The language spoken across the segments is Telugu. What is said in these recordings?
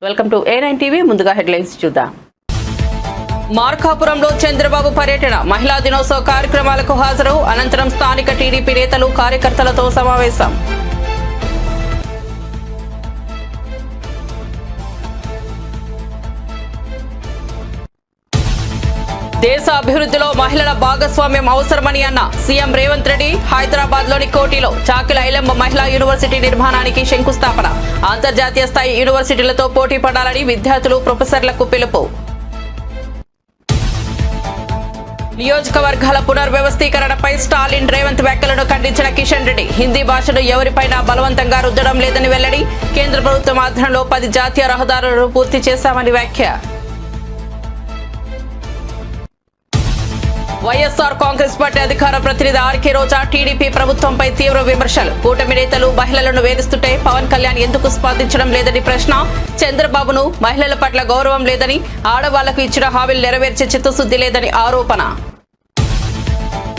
Welcome to A9 TV. ముందుగా హెడ్లైన్స్ చూద్దాం. మార్కాపురంలో చంద్రబాబు పర్యటన, మహిళా దినోత్సవ కార్యక్రమాలకు హాజరు. అనంతరం స్థానిక టీడీపీ నేతలు కార్యకర్తలతో సమావేశం. దేశ అభివృద్ధిలో మహిళల భాగస్వామ్యం అవసరమని అన్న సీఎం రేవంత్ రెడ్డి. హైదరాబాద్ లోని కోటిలో చాకిల ఐలమ్మ మహిళా యూనివర్సిటీ నిర్మాణానికి శంకుస్థాపన. అంతర్జాతీయ స్థాయి యూనివర్సిటీలతో పోటీ పడాలని విద్యార్థులు, ప్రొఫెసర్లకు పిలుపు. నియోజకవర్గాల పునర్వ్యవస్థీకరణపై స్టాలిన్, రేవంత్ వ్యాఖ్యలను ఖండించిన కిషన్ రెడ్డి. హిందీ భాషను ఎవరిపైనా బలవంతంగా రుద్దడం లేదని వెల్లడి. కేంద్ర ప్రభుత్వం ఆధ్వర్యంలో 10 జాతీయ రహదారులను పూర్తి చేశామని వ్యాఖ్య. వైఎస్ఆర్ కాంగ్రెస్ పార్టీ అధికార ప్రతినిధి ఆర్కే రోజా టీడీపీ ప్రభుత్వంపై తీవ్ర విమర్శలు. కూటమి నేతలు మహిళలను వేధిస్తుంటే పవన్ కళ్యాణ్ ఎందుకు స్పందించడం లేదని ప్రశ్న. చంద్రబాబును మహిళల పట్ల గౌరవం లేదని, ఆడవాళ్లకు ఇచ్చిన హామీలు నెరవేర్చే చిత్తశుద్ధి లేదని ఆరోపణ.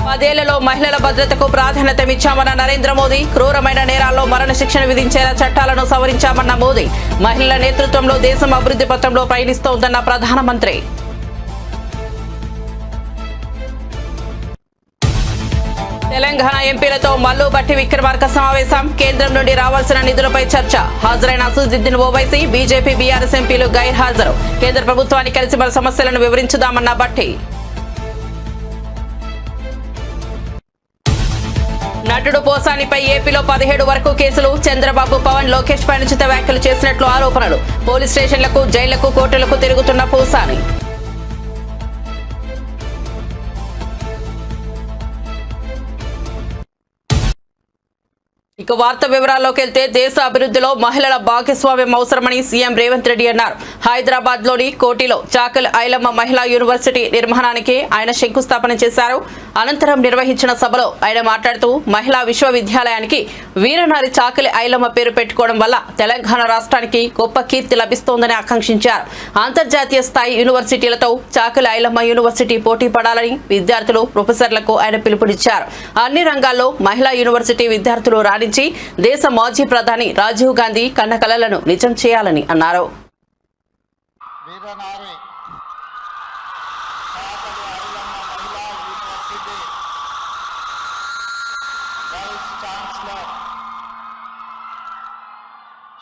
10 ఏళ్లలో మహిళల భద్రతకు ప్రాధాన్యతనిచ్చామన్న నరేంద్ర మోదీ. క్రూరమైన నేరాల్లో మరణశిక్షణ విధించేలా చట్టాలను సవరించామన్న మోదీ. మహిళల నేతృత్వంలో దేశం అభివృద్ధి పథంలో పయనిస్తోందన్న ప్రధానమంత్రి. తెలంగాణ ఎంపీలతో మల్లు భట్టి విక్రమార్క సమావేశం. కేంద్రం నుండి రావాల్సిన నిధులపై చర్చ. హాజరైన అసదుద్దీన్ ఓవైసీ. బీజేపీ, బీఆర్ఎస్ ఎంపీలు గైర్హాజరు. కేంద్ర ప్రభుత్వాన్ని కలిసి మన సమస్యలను వివరించుదామన్న భట్టి. నటుడు పోసానిపై ఏపీలో 17 వరకు కేసులు. చంద్రబాబు, పవన్, లోకేష్ పై అనుచిత వ్యాఖ్యలు చేసినట్లు ఆరోపణలు. పోలీస్ స్టేషన్లకు, జైళ్లకు, కోర్టులకు తిరుగుతున్న పోసాని. ఇక వార్త వివరాల్లోకి వెళ్తే, దేశ అభివృద్ధిలో మహిళల భాగస్వామ్యం అవసరమని సీఎం రేవంత్ రెడ్డి అన్నారు. హైదరాబాద్ లోని కోటిలో చాకిల్ ఐలమ్మ మహిళా యూనివర్సిటీ నిర్మాణానికి ఆయన శంకుస్థాపన చేశారు. అనంతరం నిర్వహించిన సభలో ఆయన మాట్లాడుతూ, మహిళా విశ్వవిద్యాలయానికి వీరనారి చాకిలి ఐలమ్మ పేరు పెట్టుకోవడం వల్ల తెలంగాణ రాష్ట్రానికి గొప్ప కీర్తి లభిస్తోందని ఆకాంక్షించారు. అంతర్జాతీయ స్థాయి యూనివర్సిటీలతో చాకిలి ఐలమ్మ యూనివర్సిటీ పోటీ పడాలని విద్యార్థులు, ప్రొఫెసర్లకు ఆయన పిలుపునిచ్చారు. అన్ని రంగాల్లో మహిళా యూనివర్సిటీ విద్యార్థులు రాణించి దేశ మాజీ ప్రధాని రాజీవ్ గాంధీ కన్న కలలను నిజం చేయాలని అన్నారు.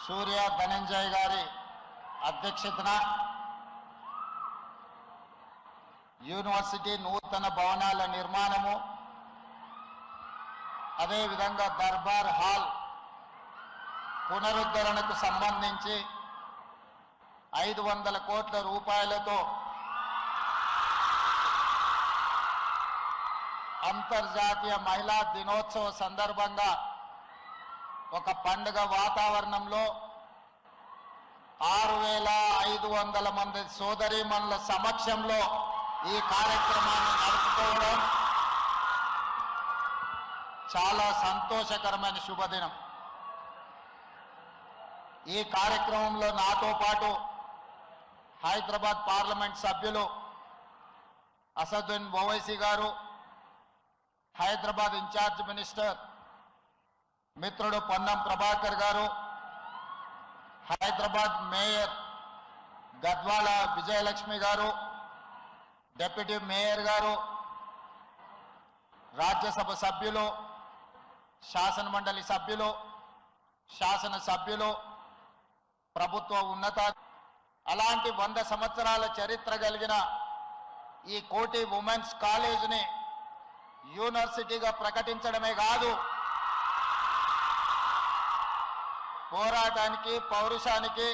సూర్య ధనంజయ్ గారి అధ్యక్షతన యూనివర్సిటీ నూతన భవనాల నిర్మాణము, అదేవిధంగా దర్బార్ హాల్ పునరుద్ధరణకు సంబంధించి 500 కోట్ల రూపాయలతో అంతర్జాతీయ మహిళా దినోత్సవ సందర్భంగా ఒక పండుగ వాతావరణంలో 6500 మంది సోదరీమణుల సమక్షంలో ఈ కార్యక్రమాన్ని నడుపుకోవడం చాలా సంతోషకరమైన శుభదినం. ఈ కార్యక్రమంలో నాతో పాటు హైదరాబాద్ పార్లమెంట్ సభ్యులు అసదుద్దీన్ ఓవైసీ గారు, హైదరాబాద్ ఇన్ఛార్జ్ మినిస్టర్ మిత్రుడు పొన్నం ప్రభాకర్ గారు, హైదరాబాద్ మేయర్ గద్వాల విజయలక్ష్మి గారు, డిప్యూటీ మేయర్ గారు, రాజ్యసభ సభ్యులు, శాసన మండలి సభ్యులు, శాసన సభ్యులు, ప్రభుత్వ ఉన్నత, అలాంటి 100 సంవత్సరాల చరిత్ర కలిగిన ఈ కోటి ఉమెన్స్ కాలేజీని యూనివర్సిటీగా ప్రకటించడమే కాదు, పోరాటానికి, పౌరుషానికి,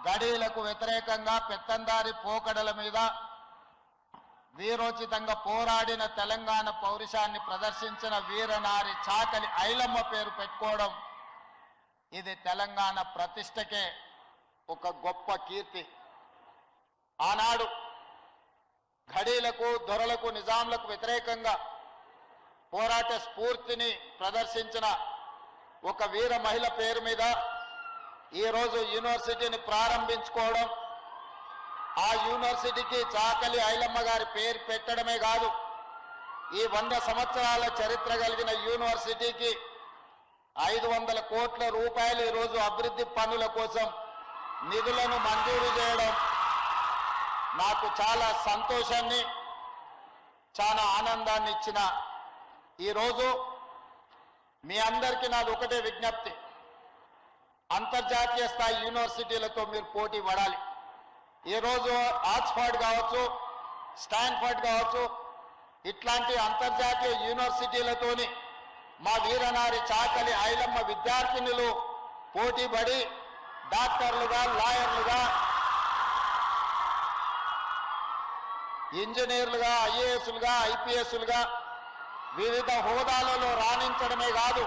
గడీలకు వ్యతిరేకంగా పెత్తందారి పోకడల మీద వీరోచితంగా పోరాడిన తెలంగాణ పౌరుషాన్ని ప్రదర్శించిన వీరనారి చాకలి ఐలమ్మ పేరు పెట్టుకోవడం ఇది తెలంగాణ ప్రతిష్టకే ఒక గొప్ప కీర్తి. ఆనాడు ఘడీలకు, దొరలకు, నిజాంలకు వ్యతిరేకంగా పోరాట స్ఫూర్తిని ప్రదర్శించిన ఒక వీర మహిళ పేరు మీద ఈరోజు యూనివర్సిటీని ప్రారంభించుకోవడం, ఆ యూనివర్సిటీకి చాకలి ఐలమ్మ గారి పేరు పెట్టడమే కాదు, ఈ 100 సంవత్సరాల చరిత్ర కలిగిన యూనివర్సిటీకి 500 కోట్ల రూపాయలు ఈరోజు అభివృద్ధి పనుల కోసం నిధులను మంజూరు చేయడం నాకు చాలా సంతోషాన్ని, చాలా ఆనందాన్ని ఇచ్చిన ఈరోజు మీ అందరికీ నాది ఒకటే విజ్ఞప్తి. అంతర్జాతీయ స్థాయి యూనివర్సిటీలతో మీరు పోటీ పడాలి. ఈరోజు ఆక్స్ఫర్డ్ కావచ్చు, స్టాన్ఫర్డ్ కావచ్చు, ఇట్లాంటి అంతర్జాతీయ యూనివర్సిటీలతోని మా వీరనారి చాకలి ఐలమ్మ విద్యార్థినులు పోటీ పడి డాక్టర్లుగా, లాయర్లుగా, ఇంజనీర్లుగా, ఐఏఎస్లుగా, ఐపీఎస్లుగా వివిధ హోదాలలో రాణించడమే కాదు,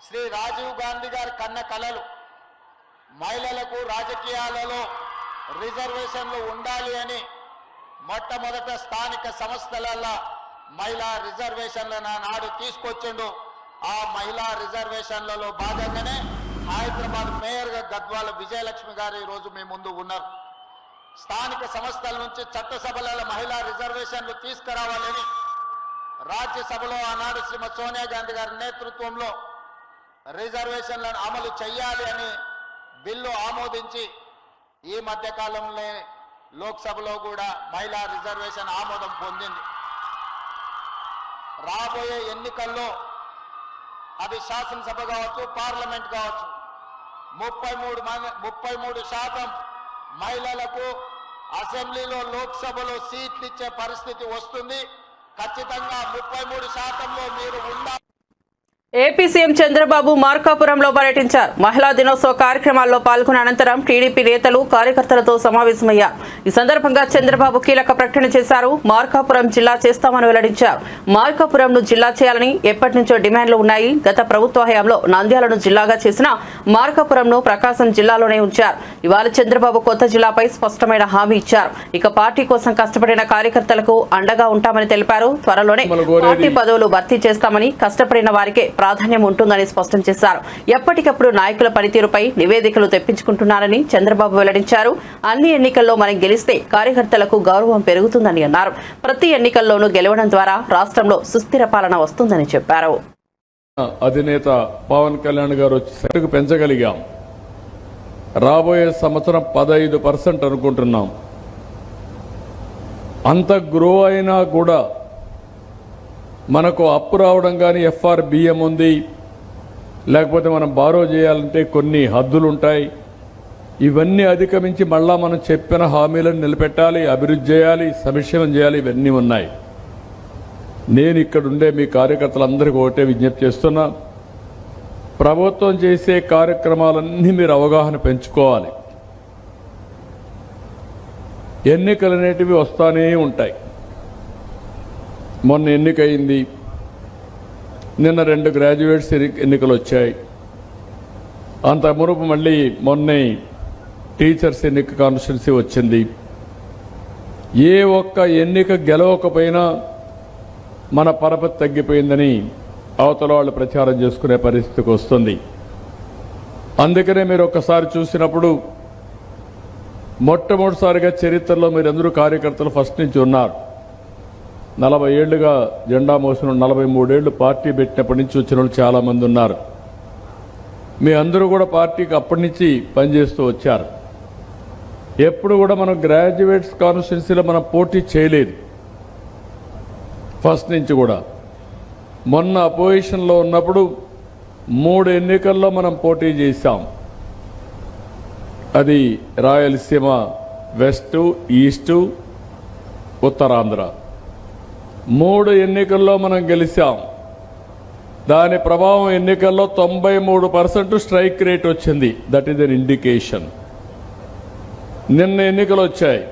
శ్రీ రాజీవ్ గాంధీ గారి కన్న కలలు మహిళలకు రాజకీయాలలో రిజర్వేషన్లు ఉండాలి అని మొట్టమొదట స్థానిక సంస్థలలో మహిళా రిజర్వేషన్లను నాడు తీసుకొచ్చిండు. ఆ మహిళా రిజర్వేషన్లలో భాగంగానే హైదరాబాద్ మేయర్గా గద్వాల విజయలక్ష్మి గారు ఈరోజు మీ ముందు ఉన్నారు. స్థానిక సంస్థల నుంచి చట్టసభలలో మహిళా రిజర్వేషన్లు తీసుకురావాలని రాజ్యసభలో ఆనాడు శ్రీమతి సోనియా గాంధీ గారి నేతృత్వంలో రిజర్వేషన్లను అమలు చేయాలి అని బిల్లు ఆమోదించి ఈ మధ్య కాలంలో లోక్సభలో కూడా మహిళా రిజర్వేషన్ ఆమోదం పొందింది. రాబోయే ఎన్నికల్లో అది శాసనసభ కావచ్చు, పార్లమెంట్ కావచ్చు, 33% మహిళలకు అసెంబ్లీలో, లోక్సభలో సీట్లు ఇచ్చే పరిస్థితి వస్తుంది. ఖచ్చితంగా 33%లో మీరు ఉండాలి. ఏపీ సీఎం చంద్రబాబు మార్కాపురంలో పర్యటించారు. మహిళా దినోత్సవ కార్యక్రమాల్లో పాల్గొన్న అనంతరం టీడీపీ నేతలు, కార్యకర్తలతో సమావేశమయ్యారు. ఈ సందర్భంగా చంద్రబాబు కీలక ప్రకటన చేశారు. మార్కాపురం జిల్లా చేస్తామని వెల్లడించారు. మార్కాపురంను జిల్లా చేయాలని ఎప్పటి నుంచో డిమాండ్లు ఉన్నాయి. గత ప్రభుత్వ హయాంలో నంద్యాలను జిల్లాగా చేసిన మార్కాపురంను ప్రకాశం జిల్లాలోనే ఉంచారు. ఇవాళ చంద్రబాబు కొత్త జిల్లాపై స్పష్టమైన హామీ ఇచ్చారు. ఇక పార్టీ కోసం కష్టపడిన కార్యకర్తలకు అండగా ఉంటామని తెలిపారు. త్వరలోనే పార్టీ పదవులు భర్తీ చేస్తామని, కష్టపడిన వారికే ప్రాధాన్యం ఉంటుందని స్పష్టం చేశారు. ఎప్పటికప్పుడు నాయకుల పనితీరుపై నివేదికలు తెప్పించుకుంటున్నారని చంద్రబాబు వెల్లడించారు. అన్ని ఎన్నికల్లో మనం గెలిస్తే కార్యకర్తలకు గౌరవం పెరుగుతుందని అన్నారు. ప్రతి ఎన్నికల్లోనూ గెలవడం ద్వారా రాష్ట్రంలో సుస్థిర పాలన వస్తుందని చెప్పారు. అధినేత పవన్ కళ్యాణ్ గారు వచ్చి పెంచగలిగాం. రాబోయే సంవత్సరం 15% అనుకుంటున్నాం. అంత గ్రో అయినా కూడా మనకు అప్పు రావడం కానీ ఎఫ్ఆర్బిఎం ఉంది, లేకపోతే మనం బారో చేయాలంటే కొన్ని హద్దులు ఉంటాయి. ఇవన్నీ అధిగమించి మళ్ళా మనం చెప్పిన హామీలను నిలబెట్టాలి, అభివృద్ధి చేయాలి, సంక్షేమం చేయాలి. ఇవన్నీ ఉన్నాయి. నేను ఇక్కడుండే మీ కార్యకర్తలందరికీ ఒకటే విజ్ఞప్తి చేస్తున్నా, ప్రభుత్వం చేసే కార్యక్రమాలన్నీ మీరు అవగాహన పెంచుకోవాలి. ఎన్నికలు అనేటివి వస్తానే ఉంటాయి. మొన్న ఎన్నికయింది, నిన్న 2 గ్రాడ్యుయేట్స్ ఎన్నికలు వచ్చాయి. అంత మునుపు మళ్ళీ మొన్నే టీచర్స్ ఎన్నిక కాన్స్టిట్యున్సీ వచ్చింది. ఏ ఒక్క ఎన్నిక గెలవకపోయినా మన పరపతి తగ్గిపోయిందని అవతల వాళ్ళు ప్రచారం చేసుకునే పరిస్థితికి వస్తుంది. అందుకనే మీరు ఒక్కసారి చూసినప్పుడు మొట్టమొదటిసారిగా చరిత్రలో మీరందరూ కార్యకర్తలు ఫస్ట్ నుంచి ఉన్నారు. 40 ఏళ్లుగా జెండా మోసిన 43 ఏళ్లు పార్టీ పెట్టినప్పటి నుంచి వచ్చిన వాళ్ళు చాలామంది ఉన్నారు. మీ అందరూ కూడా పార్టీకి అప్పటి నుంచి పనిచేస్తూ వచ్చారు. ఎప్పుడు కూడా మనం గ్రాడ్యుయేట్స్ కాన్స్టిట్యున్సీలో మనం పోటీ చేయలేదు ఫస్ట్ నుంచి కూడా. మొన్న అపోజిషన్లో ఉన్నప్పుడు 3 ఎన్నికల్లో మనం పోటీ చేశాం. అది రాయలసీమ వెస్ట్, ఈస్టు, ఉత్తరాంధ్ర. 3 ఎన్నికల్లో మనం గెలిచాం. దాని ప్రభావం ఎన్నికల్లో 93% స్ట్రైక్ రేట్ వచ్చింది. That is an indication. నిన్న ఎన్నికలు వచ్చాయి.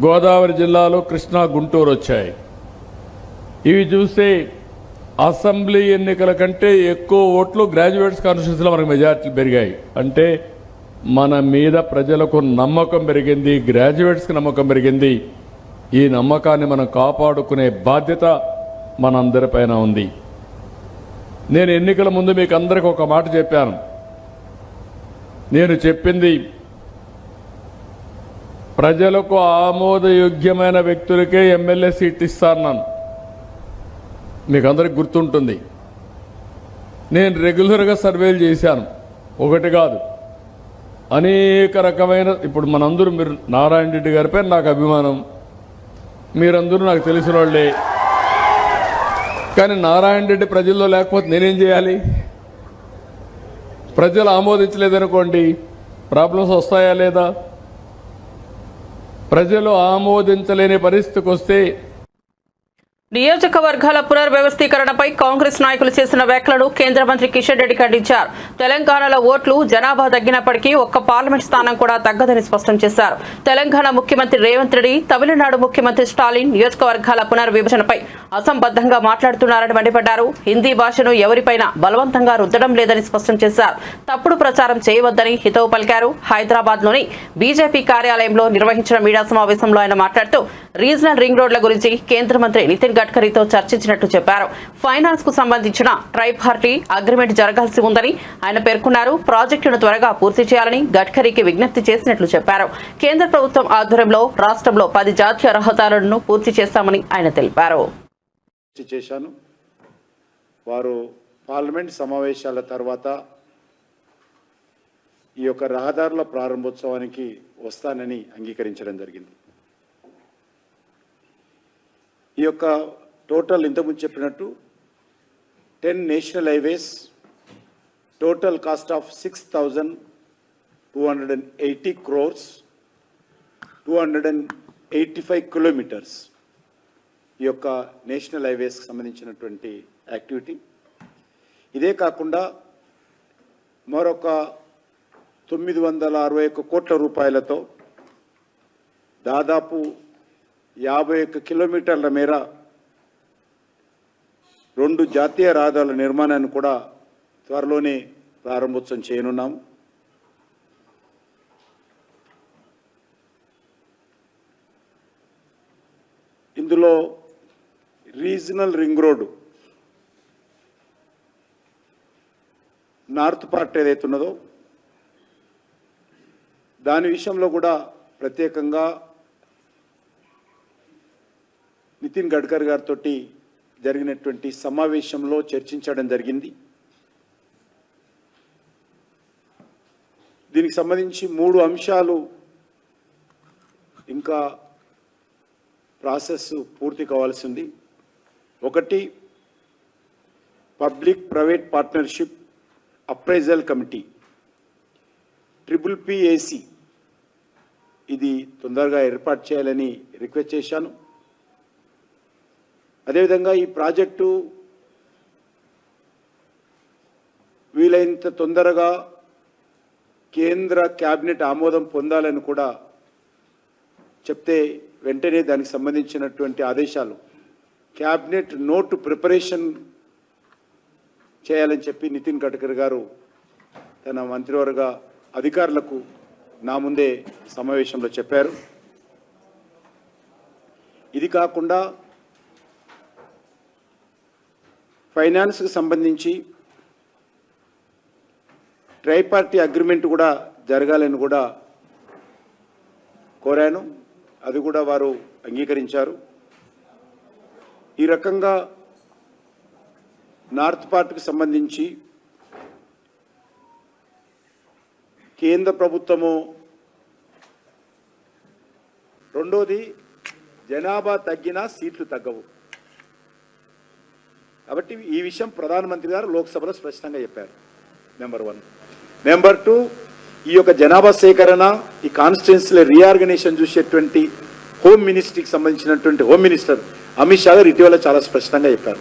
గోదావరి జిల్లాలో కృష్ణా, గుంటూరు వచ్చాయి. ఇవి చూస్తే అసెంబ్లీ ఎన్నికల కంటే ఎక్కువ ఓట్లు గ్రాడ్యుయేట్స్ కాన్స్టిట్యున్సీలో మనకు మెజార్టీ పెరిగాయి. అంటే మన మీద ప్రజలకు నమ్మకం పెరిగింది, గ్రాడ్యుయేట్స్కి నమ్మకం పెరిగింది. ఈ నమ్మకాన్ని మనం కాపాడుకునే బాధ్యత మనందరిపైన ఉంది. నేను ఎన్నికల ముందు మీకు అందరికీ ఒక మాట చెప్పాను. నేను చెప్పింది ప్రజలకు ఆమోదయోగ్యమైన వ్యక్తులకే ఎమ్మెల్యే సీట్ ఇస్తాను. మీకు అందరికి గుర్తుంటుంది. నేను రెగ్యులర్గా సర్వేలు చేశాను, ఒకటి కాదు, అనేక రకమైన. ఇప్పుడు మనందరూ, మీరు నారాయణ రెడ్డి గారిపై నాకు అభిమానం, మీరందరూ నాకు తెలిసిన వాళ్ళే. కానీ నారాయణ రెడ్డి ప్రజల్లో లేకపోతే నేనేం చేయాలి? ప్రజలు ఆమోదించలేదనుకోండి, ప్రాబ్లమ్స్ వస్తాయా లేదా? ప్రజలు ఆమోదించలేని పరిస్థితికి వస్తే నియోజకవర్గాల పునర్వ్యవస్థీకరణపై కాంగ్రెస్ నాయకులు చేసిన వ్యాఖ్యలను కేంద్ర మంత్రి కిషన్ రెడ్డి ఖండించారు. తెలంగాణలో ఓట్లు జనాభా తగ్గినప్పటికీ ఒక్క పార్లమెంట్ స్థానం కూడా తగ్గదని స్పష్టం చేశారు. తెలంగాణ ముఖ్యమంత్రి రేవంత్ రెడ్డి, తమిళనాడు ముఖ్యమంత్రి స్టాలిన్ నియోజకవర్గాల పునర్విభజనపై అసంబద్ధంగా మాట్లాడుతున్నారని మండిపడ్డారు. హిందీ భాషను ఎవరిపైన బలవంతంగా రుద్దడం లేదని స్పష్టం చేశారు. తప్పుడు ప్రచారం చేయవద్దని హితవు పలికారు. హైదరాబాద్ లోని బీజేపీ కార్యాలయంలో నిర్వహించిన మీడియా సమావేశంలో ఆయన మాట్లాడుతూ రీజనల్ రింగ్ రోడ్ల గురించి కేంద్ర మంత్రి నితిన్ గడ్కరీతో చర్చించినట్టు చెప్పారు. ఫైనాన్స్ కు సంబంధించిన ట్రైపార్టీ అగ్రిమెంట్ జరగాల్సి ఉందని ఆయన పేర్కొన్నారు. ప్రాజెక్టును త్వరగా పూర్తి చేయాలని గడ్కరీకి విజ్ఞప్తి చేసినట్లు చెప్పారు. కేంద్ర ప్రభుత్వం ఆధ్వర్యంలో రాష్ట్రంలో 10 జాతీయ రహదారులను పూర్తి చేస్తామని ఆయన తెలిపారు. వారు పార్లమెంట్ సమావేశాల తర్వాత ఈ యొక్క రహదారుల ప్రారంభోత్సవానికి వస్తానని అంగీకరించడం జరిగింది. ఈ యొక్క టోటల్ ఇంతకుముందు చెప్పినట్టు 10 national highways, total cost of 6,280 crores, 285 kilometers ఈ యొక్క నేషనల్ హైవేస్కి సంబంధించినటువంటి యాక్టివిటీ. ఇదే కాకుండా మరొక 961 కోట్ల రూపాయలతో దాదాపు 51 కిలోమీటర్ల మేర 2 జాతీయ రహదారుల నిర్మాణాన్ని కూడా త్వరలోనే ప్రారంభోత్సవం చేయనున్నాము. ఇందులో regional ring road north part ఏదైతే ఉన్నదో దాని విషయంలో కూడా ప్రత్యేకంగా నితిన్ గడ్కరీ గారితో జరిగినటువంటి సమావేశంలో చర్చించడం జరిగింది. దీనికి సంబంధించి 3 అంశాలు ఇంకా ప్రాసెస్ పూర్తి కావాల్సింది. ఒకటి, public private partnership appraisal committee PPPAC ఇది తొందరగా ఏర్పాటు చేయాలని రిక్వెస్ట్ చేశాను. అదేవిధంగా ఈ ప్రాజెక్టు వీలైనంత తొందరగా కేంద్ర క్యాబినెట్ ఆమోదం పొందాలని కూడా చెప్తే వెంటనే దానికి సంబంధించినటువంటి ఆదేశాలు క్యాబినెట్ నోట్ ప్రిపరేషన్ చేయాలని చెప్పి నితిన్ గడ్కరీ గారు తన మంత్రివర్గ అధికారులకు నా ముందే సమావేశంలో చెప్పారు. ఇది కాకుండా ఫైనాన్స్కి సంబంధించి ట్రైపార్టీ అగ్రిమెంట్ కూడా జరగాలని కూడా కోరాను. అది కూడా వారు అంగీకరించారు. ఈ రకంగా నార్త్ పార్ట్కి సంబంధించి కేంద్ర ప్రభుత్వము, రెండోది జనాభా తగ్గినా సీట్లు తగ్గవు కాబట్టి ఈ విషయం ప్రధానమంత్రి గారు లోక్సభలో స్పష్టంగా చెప్పారు. నెంబర్ 1. నెంబర్ 2, ఈ యొక్క జనాభా సేకరణ, ఈ కాన్స్టిట్యున్సీల రీఆర్గనైజేషన్ చూసేటువంటి హోమ్ మినిస్ట్రీకి సంబంధించినటువంటి హోమ్ మినిస్టర్ అమిత్ షా గారు ఇటీవల చాలా స్పష్టంగా చెప్పారు.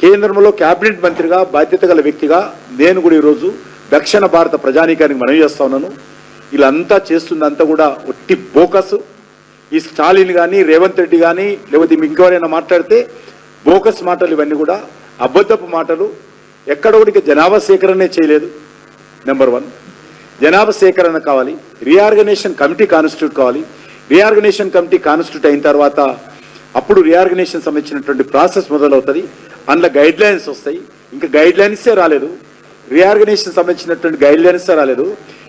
కేంద్రంలో క్యాబినెట్ మంత్రిగా బాధ్యత గల వ్యక్తిగా నేను కూడా ఈరోజు దక్షిణ భారత ప్రజానీకానికి మనవి చేస్తా ఉన్నాను. వీళ్ళంతా చేస్తుందంతా కూడా ఒట్టి బోకస్. ఈ స్టాలిన్ కానీ రేవంత్ రెడ్డి కానీ లేకపోతే ఇంకెవరైనా మాట్లాడితే బోకస్ మాటలు, ఇవన్నీ కూడా అబద్ధపు మాటలు. ఎక్కడ కూడా జనాభా సేకరణే చేయలేదు. నెంబర్ 1, జనాభా సేకరణ కావాలి. రీఆర్గనైజేషన్ కమిటీ కాన్స్టిట్యూట్ కావాలి. రీఆర్గనైజేషన్ కమిటీ కాన్స్టిట్యూట్ అయిన తర్వాత అప్పుడు రీఆర్గనైజేషన్ సంబంధించినటువంటి ప్రాసెస్ మొదలవుతుంది. అందులో గైడ్ లైన్స్ వస్తాయి. ఇంకా గైడ్ లైన్సే రాలేదు. రీఆర్గనైజేషన్ సంబంధించినటువంటి గైడ్ లైన్సే రాలేదు.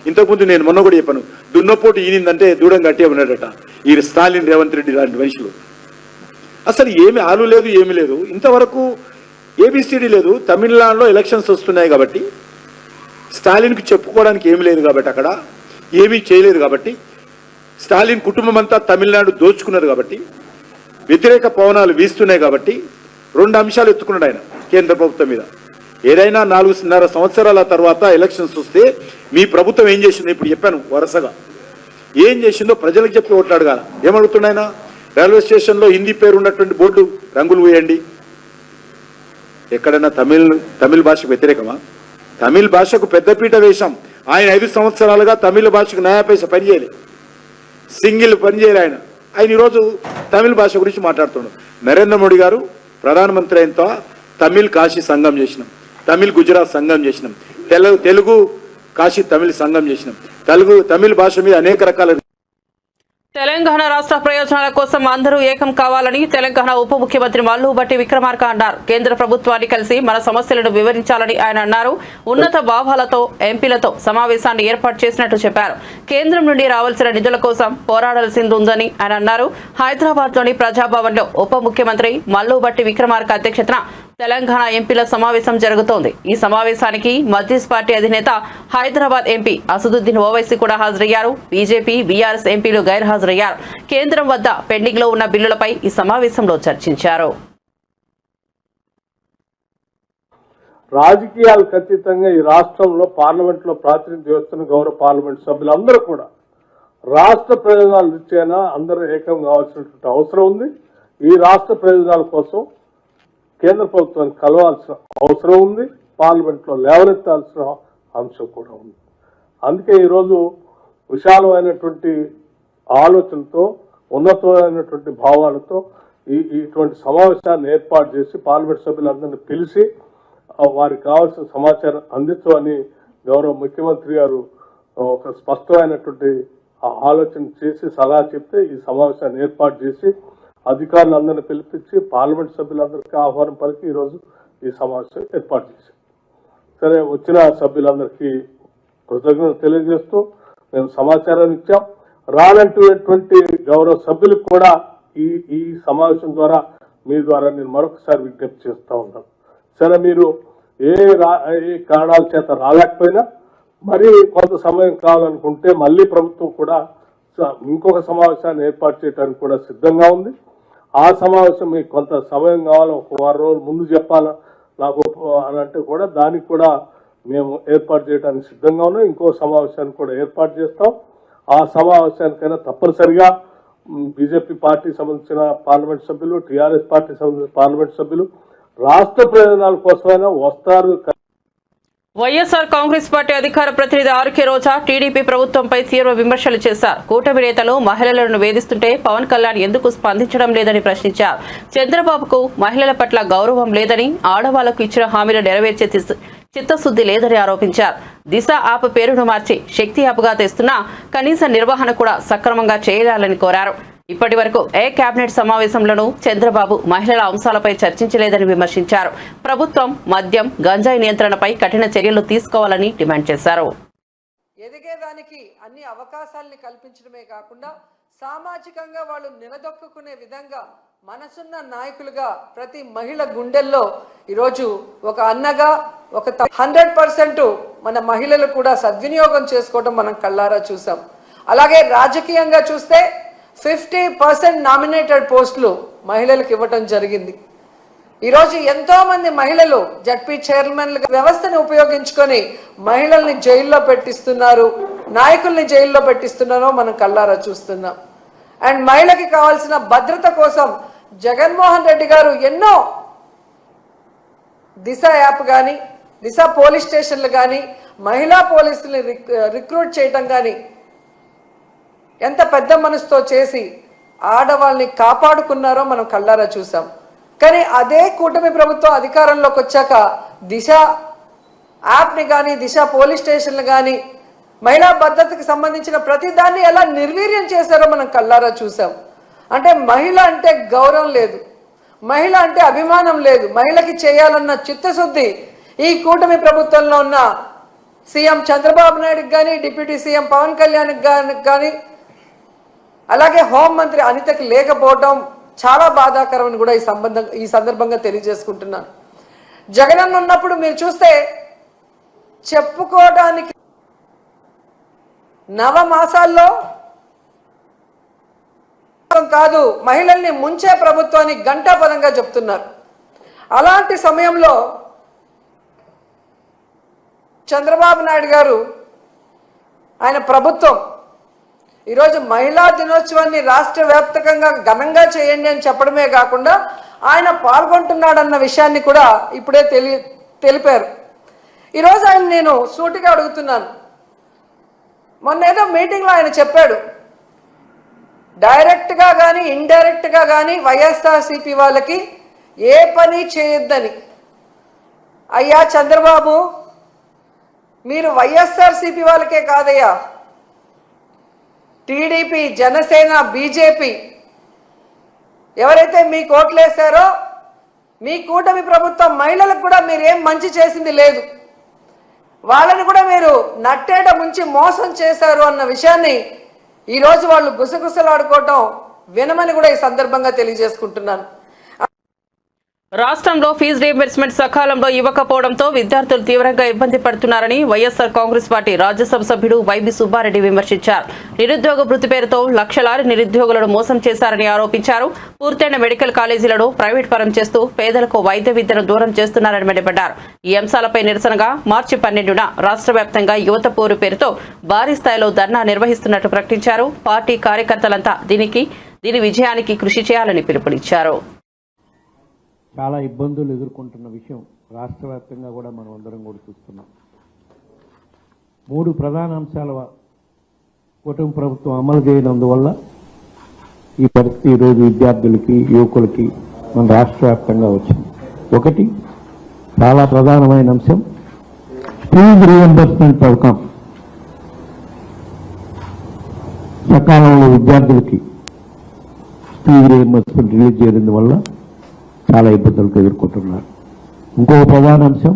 ఇంతకుముందు నేను మొన్న కూడా చెప్పాను, దున్నపోటు ఈనిందంటే దూడం గట్టిగా ఉన్నాడట ఈ స్టాలిన్ రేవంత్ రెడ్డి లాంటి మనుషులు. అసలు ఏమి ఆలు లేదు, ఏమి లేదు. ఇంతవరకు ఏబిసిడి లేదు. తమిళనాడులో ఎలక్షన్స్ వస్తున్నాయి కాబట్టి స్టాలిన్కి చెప్పుకోవడానికి ఏమి లేదు కాబట్టి అక్కడ ఏమీ చేయలేదు కాబట్టి స్టాలిన్ కుటుంబం అంతా తమిళనాడు దోచుకున్నారు కాబట్టి వ్యతిరేక పవనాలు వీస్తున్నాయి కాబట్టి 2 అంశాలు ఎత్తుకున్నాడు ఆయన కేంద్ర ప్రభుత్వం మీద. ఏదైనా 4.5 సంవత్సరాల తర్వాత ఎలక్షన్స్ వస్తే మీ ప్రభుత్వం ఏం చేసిందో ఇప్పుడు చెప్పాను వరుసగా ఏం చేసిందో ప్రజలకు చెప్పి ఓట్లాడుగా. ఏమడుగుతున్నాయన రైల్వే స్టేషన్లో హిందీ పేరు ఉన్నటువంటి బోర్డు రంగులు వేయండి. ఎక్కడైనా తమిళ భాషకు వ్యతిరేకమా? తమిళ భాషకు పెద్దపీట వేశాం. ఆయన 5 సంవత్సరాలుగా తమిళ భాషకు న్యాయపైస పనిచేయలే, సింగిల్ పనిచేయలే. ఆయన ఈరోజు తమిళ భాష గురించి మాట్లాడుతున్నాడు. నరేంద్ర మోడీ గారు ప్రధానమంత్రి అయిన తమిళ్ కాశీ సంఘం చేసినాం, తమిళ్ గుజరాత్ సంఘం చేసినాం, తెలుగు కాశీ తమిళ సంఘం చేసినాం. తమిళ భాష మీద అనేక రకాల తెలంగాణ రాష్ట్ర ప్రయోజనాల కోసం అందరూ ఏకం కావాలని తెలంగాణ ఉప ముఖ్యమంత్రి మల్లు భట్టి విక్రమార్క అన్నారు. కేంద్ర ప్రభుత్వాన్ని కలిసి మన సమస్యలను వివరించాలని ఆయన అన్నారు. ఉన్నత భావాలతో ఎంపీలతో సమావేశాన్ని ఏర్పాటు చేసినట్టు చెప్పారు. కేంద్రం నుండి రావాల్సిన నిధుల కోసం పోరాడాల్సింది ఉందని ఆయన అన్నారు. హైదరాబాద్లోని ప్రజాభవన్లో ఉప ముఖ్యమంత్రి మల్లు భట్టి విక్రమార్క అధ్యక్షతన తెలంగాణ ఎంపీల సమావేశం జరుగుతోంది. ఈ సమావేశానికి మజ్లిస్ పార్టీ అధినేత హైదరాబాద్ ఎంపీ అసదుద్దీన్ ఓవైసీ కూడా హాజరయ్యారు. బీజేపీ, బీఆర్ఎస్ ఎంపీలు గైర్హాజరయ్యారు. కేంద్రం వద్ద పెండింగ్ లో ఉన్న బిల్లులపై ఈ సమావేశంలో చర్చించారు. రాజకీయాలు ఖచ్చితంగా ఈ రాష్ట్రంలో పార్లమెంట్లో ప్రాతినిధ్యం వస్తున్న గౌరవ పార్లమెంట్ సభ్యులందరూ కూడా రాష్ట్ర ప్రయోజనాలు ఇచ్చేనా అందరూ ఏకం కావాల్సినటువంటి అవసరం ఉంది. ఈ రాష్ట్ర ప్రయోజనాల కోసం కేంద్ర ప్రభుత్వాన్ని కలవాల్సిన అవసరం ఉంది. పార్లమెంట్లో లేవనెత్తాల్సిన అంశం కూడా ఉంది. అందుకే ఈరోజు విశాలమైనటువంటి ఆలోచనతో, ఉన్నతమైనటువంటి భావాలతో ఇటువంటి సమావేశాన్ని ఏర్పాటు చేసి పార్లమెంట్ సభ్యులందరినీ పిలిచి వారికి కావాల్సిన సమాచారం అందించమని గౌరవ ముఖ్యమంత్రి గారు ఒక స్పష్టమైనటువంటి ఆలోచన చేసి సలహా చెప్తే ఈ సమావేశాన్ని ఏర్పాటు చేసి అధికారులందరినీ పిలిపించి పార్లమెంట్ సభ్యులందరికీ ఆహ్వానం పలికి ఈరోజు ఈ సమావేశం ఏర్పాటు చేశాం. సరే, వచ్చిన సభ్యులందరికీ కృతజ్ఞతలు తెలియజేస్తూ మేము సమాచారాన్ని ఇచ్చాం. రానటువంటి గౌరవ సభ్యులకు కూడా ఈ సమావేశం ద్వారా మీ ద్వారా నేను మరొకసారి విజ్ఞప్తి చేస్తూ ఉన్నాను. సరే, మీరు ఏ కారణాల చేత రాలేకపోయినా మరి కొంత సమయం కావాలనుకుంటే మళ్ళీ ప్రభుత్వం కూడా ఇంకొక సమావేశాన్ని ఏర్పాటు చేయడానికి కూడా సిద్ధంగా ఉంది. ఆ సమావేశం మీకు కొంత సమయం కావాలి, ఒక 6 రోజులు ముందు చెప్పాలా నాకు అని అంటే కూడా దానికి కూడా మేము ఏర్పాటు చేయడానికి సిద్ధంగా ఉన్నాం. ఇంకో సమావేశాన్ని కూడా ఏర్పాటు చేస్తాం. ఆ సమావేశానికైనా తప్పనిసరిగా బీజేపీ పార్టీ సంబంధించిన పార్లమెంట్ సభ్యులు, టీఆర్ఎస్ పార్టీ సంబంధించిన పార్లమెంట్ సభ్యులు రాష్ట్ర ప్రయోజనాల కోసమైనా వస్తారు. వైఎస్ఆర్ కాంగ్రెస్ పార్టీ అధికార ప్రతినిధి ఆర్కే రోజా టీడీపీ ప్రభుత్వంపై తీవ్ర విమర్శలు చేశారు. కూటమి నేతలు మహిళలను వేధిస్తుంటే పవన్ కళ్యాణ్ ఎందుకు స్పందించడం లేదని ప్రశ్నించారు. చంద్రబాబుకు మహిళల పట్ల గౌరవం లేదని, ఆడవాళ్లకు ఇచ్చిన హామీలు నెరవేర్చే చిత్తశుద్ధి లేదని ఆరోపించారు. దిశ యాప్ పేరును మార్చి శక్తి యాప్గా తెస్తున్నా కనీస నిర్వహణ కూడా సక్రమంగా చేయాలని కోరారు. ఇప్పటి వరకు ఏ కేబినెట్ సమావేశంలోనూ చంద్రబాబు మహిళల అంశాలపై చర్చించలేదని విమర్శించారు. ప్రభుత్వం మద్యం, గంజాయి నియంత్రణపై కఠిన చర్యలు తీసుకోవాలని డిమాండ్ చేశారు. ఎదిగేదానికి అన్ని అవకాశాలని కల్పించడమే కాకుండా సామాజికంగా వాళ్ళు నిలదొక్కునే విధంగా మనసున్న నాయకులుగా ప్రతి మహిళ గుండెల్లో ఈరోజు ఒక అన్నగా ఒక 100% మన మహిళలు కూడా సద్వినియోగం చేసుకోవడం మనం కళ్ళారా చూసాం. అలాగే రాజకీయంగా చూస్తే 50% నామినేటెడ్ పోస్టులు మహిళలకు ఇవ్వటం జరిగింది. ఈరోజు ఎంతో మంది మహిళలు జడ్పీ చైర్మన్ల వ్యవస్థను ఉపయోగించుకొని మహిళల్ని జైల్లో పెట్టిస్తున్నారు, నాయకుల్ని జైల్లో పెట్టిస్తున్నారో మనం కళ్ళారా చూస్తున్నాం. అండ్ మహిళకి కావాల్సిన భద్రత కోసం జగన్మోహన్ రెడ్డి గారు ఎన్నో దిశ యాప్ కానీ, దిశ పోలీస్ స్టేషన్లు కానీ, మహిళా పోలీసుల్ని రిక్రూట్ చేయటం కానీ ఎంత పెద్ద మనసుతో చేసి ఆడవాళ్ళని కాపాడుకున్నారో మనం కళ్ళారా చూసాం. కానీ అదే కూటమి ప్రభుత్వం అధికారంలోకి వచ్చాక దిశ యాప్ని కానీ, దిశ పోలీస్ స్టేషన్లు కానీ, మహిళా భద్రతకి సంబంధించిన ప్రతి దాన్ని ఎలా నిర్వీర్యం చేశారో మనం కళ్ళారా చూసాం. అంటే మహిళ అంటే గౌరవం లేదు, మహిళ అంటే అభిమానం లేదు, మహిళకి చేయాలన్న చిత్తశుద్ధి ఈ కూటమి ప్రభుత్వంలో ఉన్న సీఎం చంద్రబాబు నాయుడుకి కానీ, డిప్యూటీ సీఎం పవన్ కళ్యాణ్కి కానీ, అలాగే హోంమంత్రి అనితకి లేకపోవడం చాలా బాధాకరం అని కూడా ఈ సందర్భంగా తెలియజేసుకుంటున్నాను. జగనన్న ఉన్నప్పుడు మీరు చూస్తే చెప్పుకోవడానికి నవమాసాల్లో కాదు, మహిళల్ని ముంచే ప్రభుత్వాన్ని గంటాపదంగా చెప్తున్నారు. అలాంటి సమయంలో చంద్రబాబు నాయుడు గారు ఆయన ప్రభుత్వం ఈరోజు మహిళా దినోత్సవాన్ని రాష్ట్ర వ్యాప్తంగా ఘనంగా చేయండి అని చెప్పడమే కాకుండా ఆయన పాల్గొంటున్నాడన్న విషయాన్ని కూడా ఇప్పుడే తెలిపారు. ఈరోజు ఆయన నేను సూటిగా అడుగుతున్నాను, మొన్న ఏదో మీటింగ్లో ఆయన చెప్పాడు, డైరెక్ట్గా కానీ ఇండైరెక్ట్గా కానీ వైఎస్ఆర్సీపీ వాళ్ళకి ఏ పని చేయొద్దని. అయ్యా చంద్రబాబు, మీరు వైఎస్ఆర్సీపీ వాళ్ళకే కాదయ్యా, టీడీపీ, జనసేన, బీజేపీ ఎవరైతే మీకు ఓట్లేశారో మీ కూటమి ప్రభుత్వం మహిళలకు కూడా మీరేం మంచి చేసింది లేదు, వాళ్ళని కూడా మీరు నట్టేట ముంచి మోసం చేశారు అన్న విషయాన్ని ఈరోజు వాళ్ళు గుసగుసలాడుకోవటం వినమని కూడా ఈ సందర్భంగా తెలియజేసుకుంటున్నాను. రాష్ట్రంలో ఫీజు రీయింబర్స్మెంట్ సకాలంలో ఇవ్వకపోవడంతో విద్యార్థులు తీవ్రంగా ఇబ్బంది పడుతున్నారని వైఎస్ఆర్ కాంగ్రెస్ పార్టీ రాజ్యసభ సభ్యుడు వైబీ సుబ్బారెడ్డి విమర్శించారు. నిరుద్యోగ వృత్తి పేరుతో లక్షలాది నిరుద్యోగులను మోసం చేశారని ఆరోపించారు. పూర్తయిన మెడికల్ కాలేజీలను ప్రైవేట్ పరం చేస్తూ పేదలకు వైద్య విద్యను దూరం చేస్తున్నారని మండిపడ్డారు. ఈ అంశాలపై నిరసనగా మార్చి 12న రాష్ట్ర వ్యాప్తంగా యువత పోరు పేరుతో భారీ స్థాయిలో ధర్నా నిర్వహిస్తున్నట్టు ప్రకటించారు. పార్టీ కార్యకర్తలంతా దీని విజయానికి కృషి చేయాలని పిలుపునిచ్చారు. చాలా ఇబ్బందులు ఎదుర్కొంటున్న విషయం రాష్ట్ర వ్యాప్తంగా కూడా మనం అందరం కూడా చూస్తున్నాం. 3 ప్రధాన అంశాల కూటమి ప్రభుత్వం అమలు చేయనందువల్ల ఈ పరిస్థితి ఈరోజు విద్యార్థులకి, యువకులకి మన రాష్ట్ర వ్యాప్తంగా వచ్చింది. ఒకటి చాలా ప్రధానమైన అంశం, ఫీజు రీయింబర్స్మెంట్ పథకం సకాలంలో విద్యార్థులకి ఫీజు రీయింబర్స్మెంట్ రిలీజ్ చేయడం వల్ల చాలా ఇబ్బందులకు ఎదుర్కొంటున్నారు. ఇంకో ప్రధాన అంశం,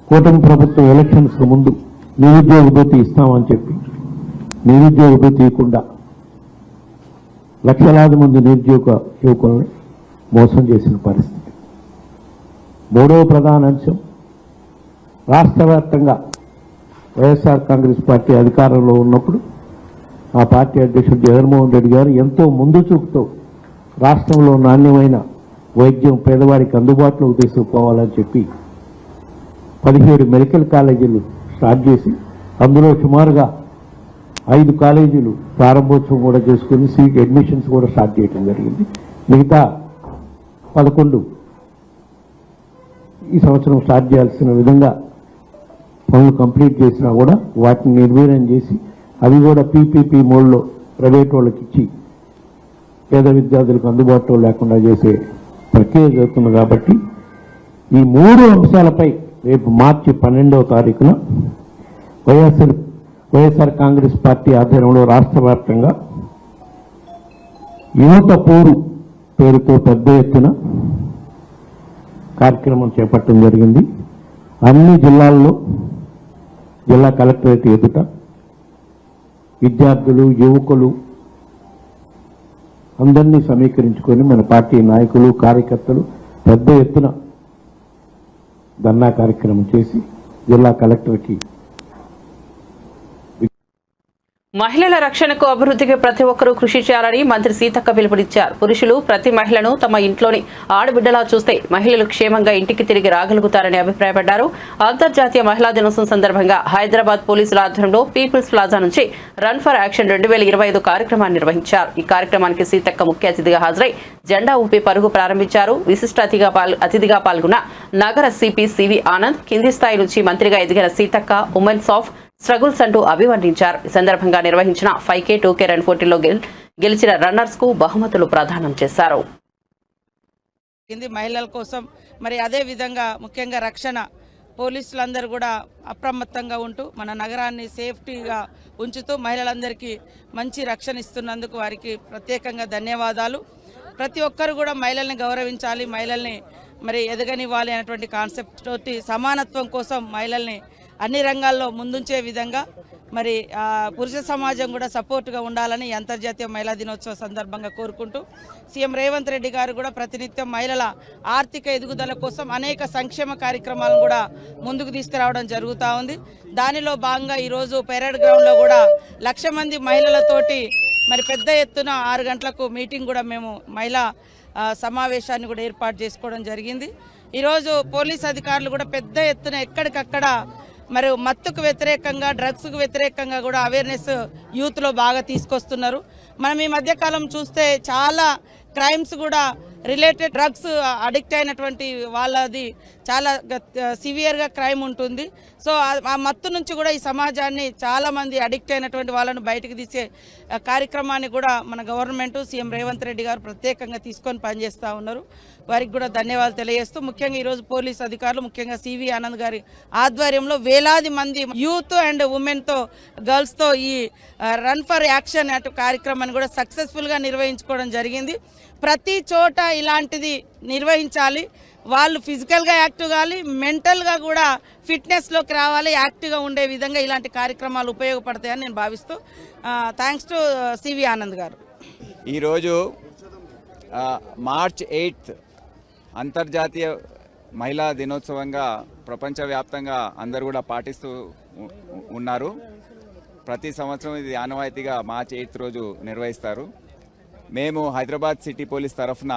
కూటమి ప్రభుత్వం ఎలక్షన్స్ ముందు నిరుద్యోగ భృతి ఇస్తామని చెప్పి నిరుద్యోగ భృతి ఇవ్వకుండా లక్షలాది మంది నిరుద్యోగ యువకులను మోసం చేసిన పరిస్థితి. మూడవ ప్రధాన అంశం, రాష్ట్ర వ్యాప్తంగా వైఎస్ఆర్ కాంగ్రెస్ పార్టీ అధికారంలో ఉన్నప్పుడు ఆ పార్టీ అధ్యక్షుడు జగన్మోహన్ రెడ్డి గారు ఎంతో ముందు చూపుతో రాష్ట్రంలో నాణ్యమైన వైద్యం పేదవాడికి అందుబాటులోకి తీసుకుపోవాలని చెప్పి 17 మెడికల్ కాలేజీలు స్టార్ట్ చేసి అందులో సుమారుగా 5 కాలేజీలు ప్రారంభోత్సవం కూడా చేసుకుని సీట్ అడ్మిషన్స్ కూడా స్టార్ట్ చేయడం జరిగింది. మిగతా 11 ఈ సంవత్సరం స్టార్ట్ చేయాల్సిన విధంగా పనులు కంప్లీట్ చేసినా కూడా వాటిని నిర్వీర్యం చేసి అవి కూడా పీపీపీ మోడ్లో ప్రైవేట్ వాళ్ళకి ఇచ్చి పేద విద్యార్థులకు అందుబాటులో లేకుండా చేసే ప్రక్రియ జరుగుతుంది. కాబట్టి ఈ 3 అంశాలపై రేపు మార్చి 12వ తారీఖున వైఎస్ఆర్ కాంగ్రెస్ పార్టీ ఆధ్వర్యంలో రాష్ట్ర వ్యాప్తంగా యువత పోరు పేరుతో పెద్ద ఎత్తున కార్యక్రమం చేపట్టడం జరిగింది. అన్ని జిల్లాల్లో జిల్లా కలెక్టరేట్ ఎదుట విద్యార్థులు, యువకులు అందరినీ సమీకరించుకొని మన పార్టీ నాయకులు, కార్యకర్తలు పెద్ద ఎత్తున ధర్నా కార్యక్రమం చేసి జిల్లా కలెక్టర్కి మహిళల రక్షణకు అభివృద్ధికి ప్రతి ఒక్కరూ కృషి చేయాలని మంత్రి సీతక్క పిలుపునిచ్చారు. పురుషులు ప్రతి మహిళను తమ ఇంట్లోని ఆడబిడ్డలా చూస్తే మహిళలు క్షేమంగా ఇంటికి తిరిగి రాగలుగుతారని అభిప్రాయపడ్డారు. అంతర్జాతీయ మహిళా దినోత్సవం సందర్భంగా హైదరాబాద్ పోలీసుల ఆధ్వర్యంలో పీపుల్స్ ప్లాజా నుంచి రన్ ఫర్ యాక్షన్ 2025 కార్యక్రమాన్ని నిర్వహించారు. ఈ కార్యక్రమానికి సీతక్క ముఖ్య అతిథిగా హాజరై జెండా ఊపి పరుగు ప్రారంభించారు. విశిష్ట అతిథిగా పాల్గొన్న నగర సిపి సివి ఆనంద్, కింది స్థాయి నుంచి మంత్రిగా ఎదిగిన సీతక్క ఉమెన్స్ ఆఫ్ స్ట్రగుల్స్ అంటూ అభివర్ణించారు. ఈ సందర్భంగా నిర్వహించిన 5K 2K రన్ పోటీలో గెలిచిన రన్నర్స్ కు బహుమతులు ప్రదానం చేశారు. మహిళల కోసం మరి అదే విధంగా ముఖ్యంగా రక్షణ పోలీసులందరూ కూడా అప్రమత్తంగా ఉంటూ మన నగరాన్ని సేఫ్టీగా ఉంచుతూ మహిళలందరికీ మంచి రక్షణ ఇస్తున్నందుకు వారికి ప్రత్యేకంగా ధన్యవాదాలు. ప్రతి ఒక్కరు కూడా మహిళల్ని గౌరవించాలి, మహిళల్ని మరి ఎదగనివ్వాలి అనేటువంటి కాన్సెప్ట్ తోటి సమానత్వం కోసం మహిళల్ని అన్ని రంగాల్లో ముందుంచే విధంగా మరి పురుష సమాజం కూడా సపోర్ట్గా ఉండాలని ఈ అంతర్జాతీయ మహిళా దినోత్సవ సందర్భంగా కోరుకుంటూ సీఎం రేవంత్ రెడ్డి గారు కూడా ప్రతినిత్యం మహిళల ఆర్థిక ఎదుగుదల కోసం అనేక సంక్షేమ కార్యక్రమాలను కూడా ముందుకు తీసుకురావడం జరుగుతూ ఉంది. దానిలో భాగంగా ఈరోజు పెరేడ్ గ్రౌండ్లో కూడా 1,00,000 మంది మహిళలతోటి మరి పెద్ద ఎత్తున 6 గంటలకు మీటింగ్ కూడా మేము మహిళా సమావేశాన్ని కూడా ఏర్పాటు చేసుకోవడం జరిగింది. ఈరోజు పోలీస్ అధికారులు కూడా పెద్ద ఎత్తున ఎక్కడికక్కడ మరి మత్తుకు వ్యతిరేకంగా డ్రగ్స్కు వ్యతిరేకంగా కూడా అవేర్నెస్ యూత్లో బాగా తీసుకొస్తున్నారు. మనం ఈ మధ్యకాలం చూస్తే చాలా క్రైమ్స్ కూడా రిలేటెడ్ డ్రగ్స్ అడిక్ట్ అయినటువంటి వాళ్ళది చాలా సివియర్గా క్రైమ్ ఉంటుంది. సో ఆ మత్తు నుంచి కూడా ఈ సమాజాన్ని చాలామంది అడిక్ట్ అయినటువంటి వాళ్ళను బయటకు తీసే కార్యక్రమాన్ని కూడా మన గవర్నమెంట్ సీఎం రేవంత్ రెడ్డి గారు ప్రత్యేకంగా తీసుకొని పనిచేస్తూ ఉన్నారు. వారికి కూడా ధన్యవాదాలు తెలియజేస్తూ ముఖ్యంగా ఈరోజు పోలీస్ అధికారులు ముఖ్యంగా సివి ఆనంద్ గారి ఆధ్వర్యంలో వేలాది మంది యూత్ అండ్ ఉమెన్తో గర్ల్స్తో ఈ రన్ ఫర్ యాక్షన్ అటు కార్యక్రమాన్ని కూడా సక్సెస్ఫుల్గా నిర్వహించుకోవడం జరిగింది. ప్రతి చోట ఇలాంటిది నిర్వహించాలి. వాళ్ళు ఫిజికల్గా యాక్టివ్ కావాలి, మెంటల్గా కూడా ఫిట్నెస్లోకి రావాలి, యాక్టివ్గా ఉండే విధంగా ఇలాంటి కార్యక్రమాలు ఉపయోగపడతాయని నేను భావిస్తూ థ్యాంక్స్ టు సివి ఆనంద్ గారు. ఈరోజు మార్చ్ 8 అంతర్జాతీయ మహిళా దినోత్సవంగా ప్రపంచవ్యాప్తంగా అందరూ కూడా పాటిస్తూ ఉన్నారు. ప్రతి సంవత్సరం ఇది ఆనవాయితీగా మార్చ్ 8 రోజు నిర్వహిస్తారు. మేము హైదరాబాద్ సిటీ పోలీస్ తరఫున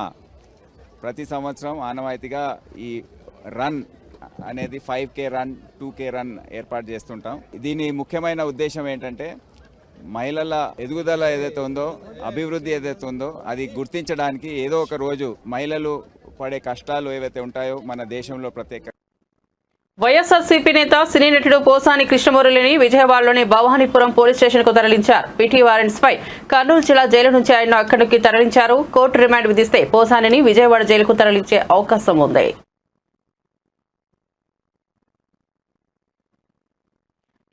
ప్రతి సంవత్సరం ఆనవాయితీగా ఈ రన్ అనేది 5K రన్ 2K రన్ ఏర్పాటు చేస్తుంటాం. దీని ముఖ్యమైన ఉద్దేశం ఏంటంటే మహిళల ఎదుగుదల ఏదైతే ఉందో, అభివృద్ధి ఏదైతే ఉందో అది గుర్తించడానికి ఏదో ఒక రోజు మహిళలు పడే కష్టాలు ఏవైతే ఉంటాయో మన దేశంలో ప్రత్యేక వైఎస్ఆర్సీపీ నేత సినీ నటుడు పోసాని కృష్ణమురళిని విజయవాడలోని భవానీపురం పోలీస్ స్టేషన్ కు తరలించారు. పీటీ వారెంట్స్ పై కర్నూలు జిల్లా జైలు నుంచి ఆయన అక్కడికి తరలించారు. కోర్టు రిమాండ్ విధిస్తే పోసానిని విజయవాడ జైలుకు తరలించే అవకాశం ఉంది.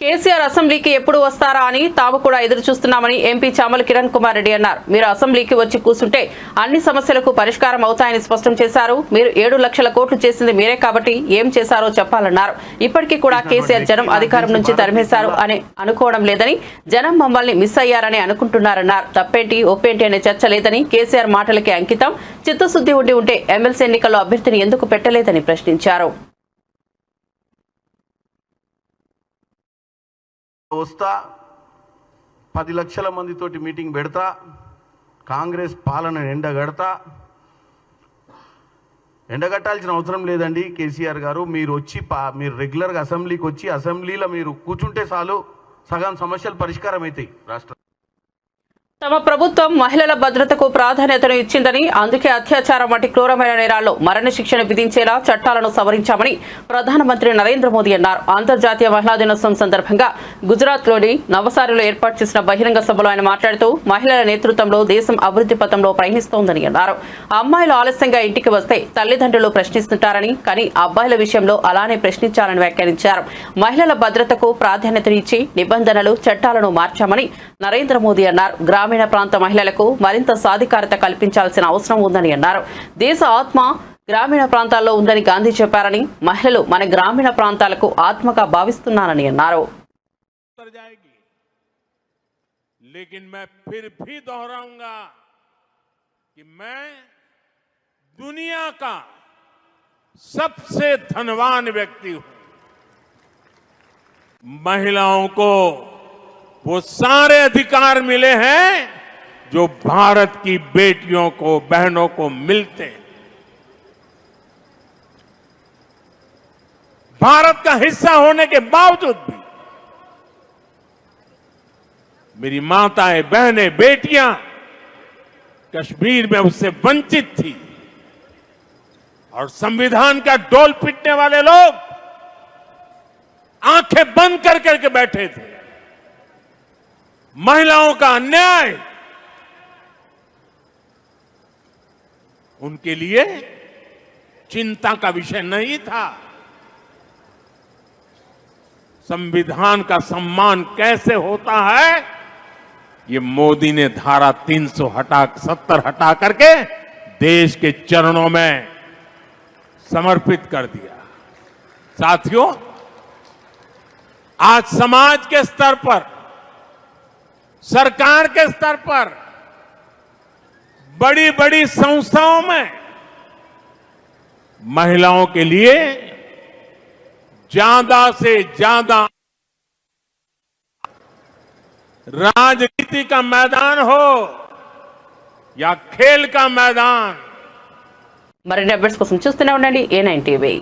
కేసీఆర్ అసెంబ్లీకి ఎప్పుడు వస్తారా అని తాము కూడా ఎదురు చూస్తున్నామని ఎంపీ చామల కిరణ్ కుమార్ రెడ్డి అన్నారు. మీరు అసెంబ్లీకి వచ్చి కూర్చుంటే అన్ని సమస్యలకు పరిష్కారం అవుతాయని స్పష్టం చేశారు. మీరు 7 లక్షల కోట్లు చేసింది మీరే కాబట్టి ఏం చేశారో చెప్పాలన్నారు. ఇప్పటికీ కూడా కేసీఆర్ జనం అధికారం నుంచి తరిమేశారు అని అనుకోవడం లేదని, జనం మమ్మల్ని మిస్ అయ్యారని అనుకుంటున్నారన్నారు. తప్పేంటి ఒప్పేంటి అనే చర్చ లేదని, కేసీఆర్ మాటలకి అంకితం, చిత్తశుద్ధి ఉంటే ఎమ్మెల్సీ ఎన్నికల్లో అభ్యర్థిని ఎందుకు పెట్టలేదని ప్రశ్నించారు. వస్తా 10 లక్షల మందితోటి మీటింగ్ పెడతా, కాంగ్రెస్ పాలన ఎండగట్టాల్సిన అవసరం లేదండి. కేసీఆర్ గారు మీరు రెగ్యులర్గా అసెంబ్లీకి వచ్చి అసెంబ్లీలో మీరు కూర్చుంటే చాలు, సగం సమస్యలు పరిష్కారం అవుతాయి. రాష్ట్రం తమ ప్రభుత్వం మహిళల భద్రతకు ప్రాధాన్యతను ఇచ్చిందని, అందుకే అత్యాచారం వంటి క్రూరమైన నేరాల్లో మరణశిక్షణ విధించేలా చట్టాలను సవరించామని ప్రధానమంత్రి నరేంద్ర మోదీ అన్నారు. అంతర్జాతీయ మహిళా దినోత్సవం సందర్భంగా గుజరాత్లోని నవసారిలో ఏర్పాటు చేసిన బహిరంగ సభలో ఆయన మాట్లాడుతూ మహిళల నేతృత్వంలో దేశం అభివృద్ధి పథంలో ప్రయాణిస్తోందని అన్నారు. అమ్మాయిలు ఆలస్యంగా ఇంటికి వస్తే తల్లిదండ్రులు ప్రశ్నిస్తుంటారని, కానీ అబ్బాయిల విషయంలో అలానే ప్రశ్నించాలని వ్యాఖ్యానించారు. మహిళల భద్రతకు ప్రాధాన్యతనిచ్చి నిబంధనలు, చట్టాలను మార్చామని నరేంద్ర మోదీ అన్నారు. గ్రామీణ ప్రాంత మహిళలకు మరింత సాధికారత కల్పించాల్సిన అవసరం ఉందని అన్నారు. దేశ ఆత్మ గ్రామీణ ప్రాంతాల్లో ఉందని గాంధీ చెప్పారని, మహిళలు మన గ్రామీణ ప్రాంతాలకు ఆత్మగా భావిస్తున్నారని అన్నారు. लेकिन मैं फिर भी दोहराऊंगा कि मैं दुनिया का सबसे धनवान व्यक्ति हूं. महिलाओं को वो सारे अधिकार मिले हैं जो भारत की बेटियों को, बहनों को मिलते हैं. भारत का हिस्सा होने के बावजूद भी मेरी माताएं, बहनें, बेटियां कश्मीर में उससे वंचित थी. और संविधान का डोल पीटने वाले लोग आंखें बंद कर करके बैठे थे. महिलाओं का अन्याय उनके लिए चिंता का विषय नहीं था. संविधान का सम्मान कैसे होता है, ये मोदी ने धारा 370 हटा करके देश के चरणों में समर्पित कर दिया. साथियों, आज समाज के स्तर पर, सरकार के स्तर पर, बड़ी बड़ी संस्थाओं में महिलाओं के लिए ज्यादा से ज्यादा राजनीति का मैदान हो या खेल का मैदान। మరిన్ని అప్డేట్స్ కోసం చూస్తూనే ఉండండి A9 టీవీ।